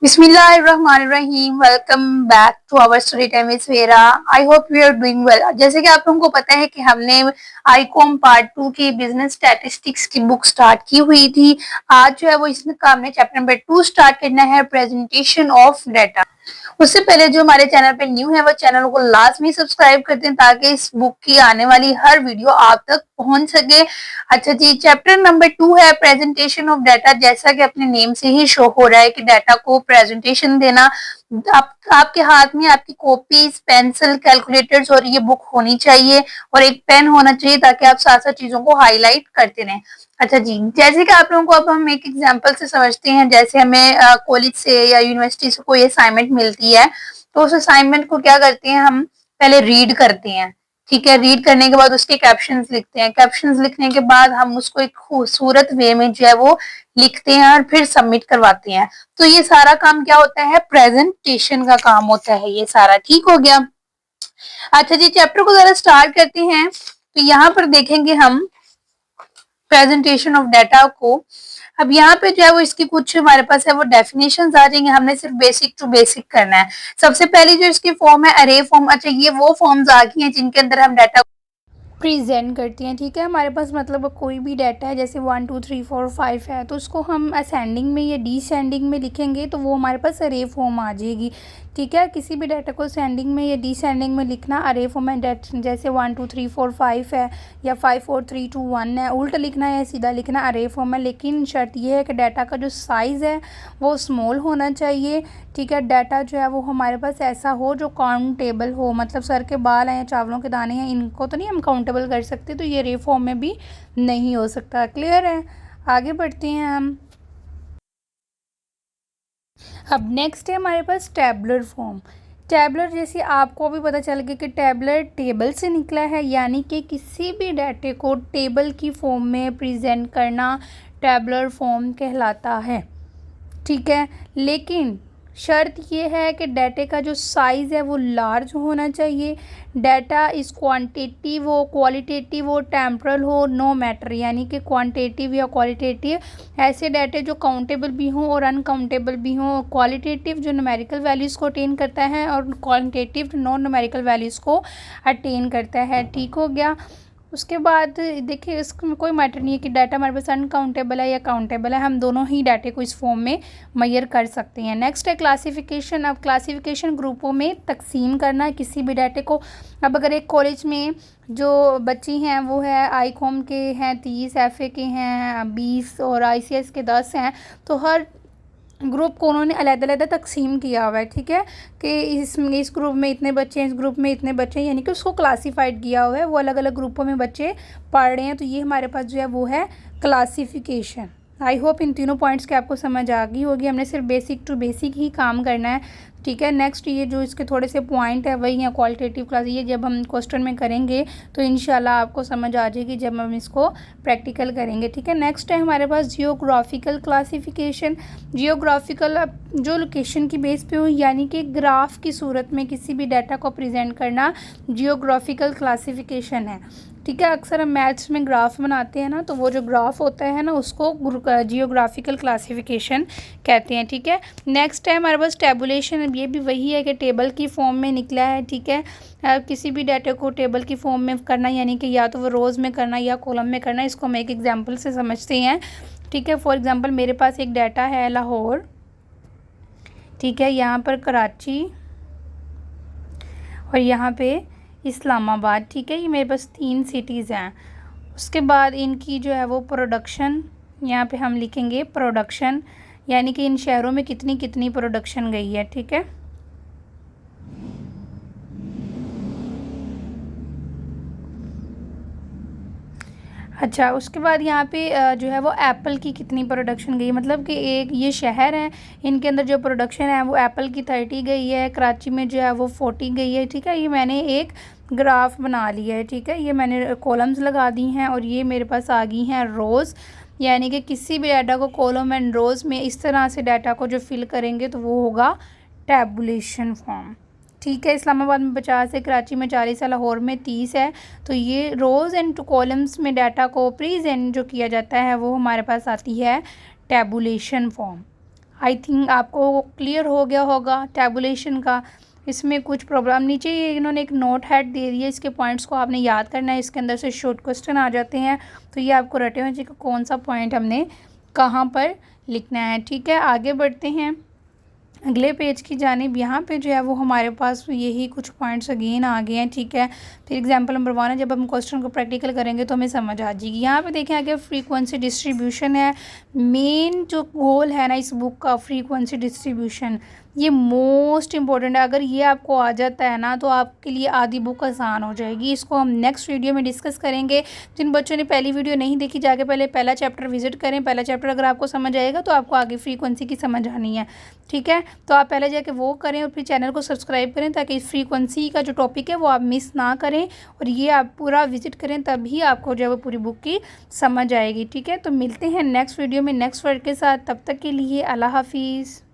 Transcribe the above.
बिस्मिल्लाहिर्रहमानिर्रहीम। Welcome back to our study time with Vera. I hope you are doing well. जैसे कि आप लोगों को पता है कि हमने आईकॉम पार्ट 2 की बिजनेस स्टैटिस्टिक्स की बुक स्टार्ट की हुई थी। आज जो है वो इसमें हमने चैप्टर नंबर 2 स्टार्ट करना है, प्रेजेंटेशन ऑफ डाटा। उससे पहले जो हमारे चैनल पे न्यू है वो चैनल को लाजमी सब्सक्राइब कर दें ताकि इस बुक की आने वाली हर वीडियो आप तक पहुंच सके। अच्छा जी, चैप्टर नंबर 2 है प्रेजेंटेशन ऑफ डाटा। जैसा कि अपने नेम से ही शो हो रहा है कि डाटा को प्रेजेंटेशन देना। आपके हाथ में आपकी कॉपीज, पेंसिल, कैलकुलेटर्स और ये बुक होनी चाहिए और एक पेन होना चाहिए ताकि आप साथ साथ चीजों को हाईलाइट करते रहें। अच्छा जी, जैसे कि आप लोगों को अब हम एक एग्जांपल से समझते हैं। जैसे हमें कॉलेज से या यूनिवर्सिटी से कोई असाइनमेंट मिलती है, तो उस असाइनमेंट को क्या करते हैं, हम पहले रीड करते हैं। ठीक है, रीड करने के बाद उसके कैप्शंस लिखते हैं। कैप्शंस लिखने के बाद हम उसको एक खूबसूरत वे में जो है वो लिखते हैं और फिर सबमिट करवाते हैं। तो ये सारा काम क्या होता है, प्रेजेंटेशन का काम होता है ये सारा। ठीक हो गया। अच्छा जी, चैप्टर को जरा स्टार्ट करते हैं। तो यहाँ पर देखेंगे हम प्रेजेंटेशन ऑफ डाटा को। अब यहाँ पे जो है वो इसकी कुछ हमारे पास है वो डेफिनेशंस आ जाएंगे। हमने सिर्फ बेसिक टू बेसिक करना है। सबसे पहली जो इसकी फॉर्म है अरे फॉर्म। अच्छा, ये वो फॉर्म्स आ गई हैं जिनके अंदर हम डाटा प्रेजेंट करती हैं। ठीक है, हमारे पास मतलब कोई भी डाटा है, जैसे 1 2 3 4 5 है, तो उसको हम असेंडिंग में या डिसेंडिंग में लिखेंगे तो वो हमारे पास अरे फॉर्म आ जाएगी। ठीक है, किसी भी डाटा को असेंडिंग में या डिसेंडिंग में लिखना अरे फॉर्म है। जैसे 1 2 3 4 5 है या 5 4 3 2 1 है, उल्टा लिखना है या सीधा लिखना अरे फॉर्म है। लेकिन शर्त ये है कि डाटा का जो साइज़ है वो स्मॉल होना चाहिए। ठीक है, डाटा जो है वो हमारे पास ऐसा हो जो काउंटेबल हो, मतलब सर के बाल हैं या चावलों के दाने हैं, इनको तो नहीं हम काउंटेबल कर सकते, तो ये रे फॉर्म में भी नहीं हो सकता। क्लियर है? आगे बढ़ते हैं हम। अब नेक्स्ट है हमारे पास टैबुलर फॉर्म। टैबुलर, जैसे आपको भी पता चल गया कि टैबुलर टेबल से निकला है, यानी कि किसी भी डाटे को टेबल की फॉर्म में प्रेजेंट करना टैबुलर फॉर्म कहलाता है। ठीक है, लेकिन शर्त ये है कि डाटे का जो साइज़ है वो लार्ज होना चाहिए। डाटा इस क्वांटिटिव हो, क्वालिटेटिव हो, टेम्परल हो, नो मैटर, यानी कि क्वांटिटिव या क्वालिटेटिव ऐसे डाटे जो काउंटेबल भी हों और अनकाउंटेबल भी हों। क्वालिटेटिव जो न्यूमेरिकल वैल्यूज़ को अटेन करता है और क्वांटिटेटिव नॉन न्यूमेरिकल वैल्यूज़ को अटेन करता है। ठीक हो गया। उसके बाद देखिए, इसमें कोई मैटर नहीं है कि डाटा हमारे पास अनकाउंटेबल है या काउंटेबल है, हम दोनों ही डाटे को इस फॉर्म में मेजर कर सकते हैं। नेक्स्ट है क्लासिफिकेशन। अब क्लासिफिकेशन ग्रुपों में तकसीम करना है किसी भी डाटे को। अब अगर एक कॉलेज में जो बच्ची हैं वो है आईकॉम के हैं 30, एफए के हैं 20 और आईसीएस के 10 हैं, तो हर ग्रुप को उन्होंने अलग-अलग तकसीम किया हुआ है। ठीक है, कि इस ग्रुप में इतने बच्चे हैं, इस ग्रुप में इतने बच्चे हैं, यानी कि उसको क्लासिफाइड किया हुआ है, वो अलग अलग ग्रुपों में बच्चे पढ़ रहे हैं। तो ये हमारे पास जो है वो है क्लासिफिकेशन। आई होप इन तीनों पॉइंट्स की आपको समझ आ गई होगी। हमने सिर्फ बेसिक टू बेसिक ही काम करना है। ठीक है, नेक्स्ट ये जो इसके थोड़े से पॉइंट है वही है क्वालिटेटिव क्लास। ये जब हम क्वेश्चन में करेंगे तो इंशाल्लाह आपको समझ आ जाएगी जब हम इसको प्रैक्टिकल करेंगे। ठीक है, नेक्स्ट है हमारे पास जियोग्राफिकल क्लासिफिकेशन। जियोग्राफिकल जो लोकेशन की बेस पे हो, यानी कि ग्राफ की सूरत में किसी भी डाटा को प्रेजेंट करना जियोग्राफिकल क्लासिफिकेशन है। ठीक है, अक्सर हम मैथ्स में ग्राफ बनाते हैं ना, तो वो जो ग्राफ होता है ना उसको जियोग्राफिकल क्लासिफिकेशन कहते हैं। ठीक है, नेक्स्ट है हमारे पास टेबुलेशन। अब ये भी वही है कि टेबल की फॉर्म में निकला है। ठीक है, किसी भी डाटा को टेबल की फॉर्म में करना, यानी कि या तो वो रोज़ में करना या कॉलम में करना। इसको हम एक एग्जांपल से समझते हैं। ठीक है, फॉर एग्जांपल मेरे पास एक डाटा है लाहौर। ठीक है, यहाँ पर कराची और यहाँ पे इस्लामाबाद। ठीक है, ये मेरे पास 3 सिटीज़ हैं। उसके बाद इनकी जो है वो प्रोडक्शन, यहाँ पे हम लिखेंगे प्रोडक्शन, यानी कि इन शहरों में कितनी कितनी प्रोडक्शन गई है। ठीक है, अच्छा, उसके बाद यहाँ पे जो है वो एप्पल की कितनी प्रोडक्शन गई, मतलब कि एक ये शहर है, इनके अंदर जो प्रोडक्शन है वो एप्पल की 30 गई है, कराची में जो है वो 40 गई है। ठीक है, ये मैंने एक ग्राफ बना लिया है। ठीक है, ये मैंने कॉलम्स लगा दी हैं और ये मेरे पास आ गई हैं रोज़, यानी कि किसी भी डाटा को कॉलम एंड रोज़ में इस तरह से डाटा को जो फिल करेंगे तो वो होगा टैबुलेशन फॉर्म। ठीक है, इस्लामाबाद में 50 है, कराची में 40 है, लाहौर में 30 है। तो ये रोज़ एंड कॉलम्स में डाटा को प्रेजेंट जो किया जाता है वो हमारे पास आती है टैबुलेशन फॉर्म। आई थिंक आपको क्लियर हो गया होगा टैबुलेशन का। इसमें कुछ प्रॉब्लम, नीचे ये इन्होंने एक नोट हेड दे दिया, इसके पॉइंट्स को आपने याद करना है। इसके अंदर से शॉर्ट क्वेश्चन आ जाते हैं, तो ये आपको रटे हुए कि कौन सा पॉइंट हमने कहाँ पर लिखना है। ठीक है, आगे बढ़ते हैं अगले पेज की जानिब। यहाँ पे जो है वो हमारे पास यही कुछ पॉइंट्स अगेन आ गए हैं। ठीक है, फिर एग्जांपल नंबर 1 है, जब हम क्वेश्चन को प्रैक्टिकल करेंगे तो हमें समझ आ जाएगी। यहाँ पे देखें आगे फ्रीक्वेंसी डिस्ट्रीब्यूशन है। मेन जो गोल है ना इस बुक का, फ्रीक्वेंसी डिस्ट्रीब्यूशन, ये मोस्ट इंपॉर्टेंट है। अगर ये आपको आ जाता है ना तो आपके लिए आधी बुक आसान हो जाएगी। इसको हम नेक्स्ट वीडियो में डिस्कस करेंगे। जिन बच्चों ने पहली वीडियो नहीं देखी, जाके पहले पहला चैप्टर विजिट करें। पहला चैप्टर अगर आपको समझ आएगा तो आपको आगे फ्रीक्वेंसी की समझ आनी है। ठीक है, तो आप पहले जाके वो करें और फिर चैनल को सब्सक्राइब करें, ताकि फ्रीक्वेंसी का जो टॉपिक है वो आप मिस ना करें, और ये आप पूरा विजिट करें, तभी आपको जो है वो पूरी बुक की समझ आएगी। ठीक है, तो मिलते हैं नेक्स्ट वीडियो में नेक्स्ट वर्ड के साथ। तब तक के लिए अल्लाह हाफिज़।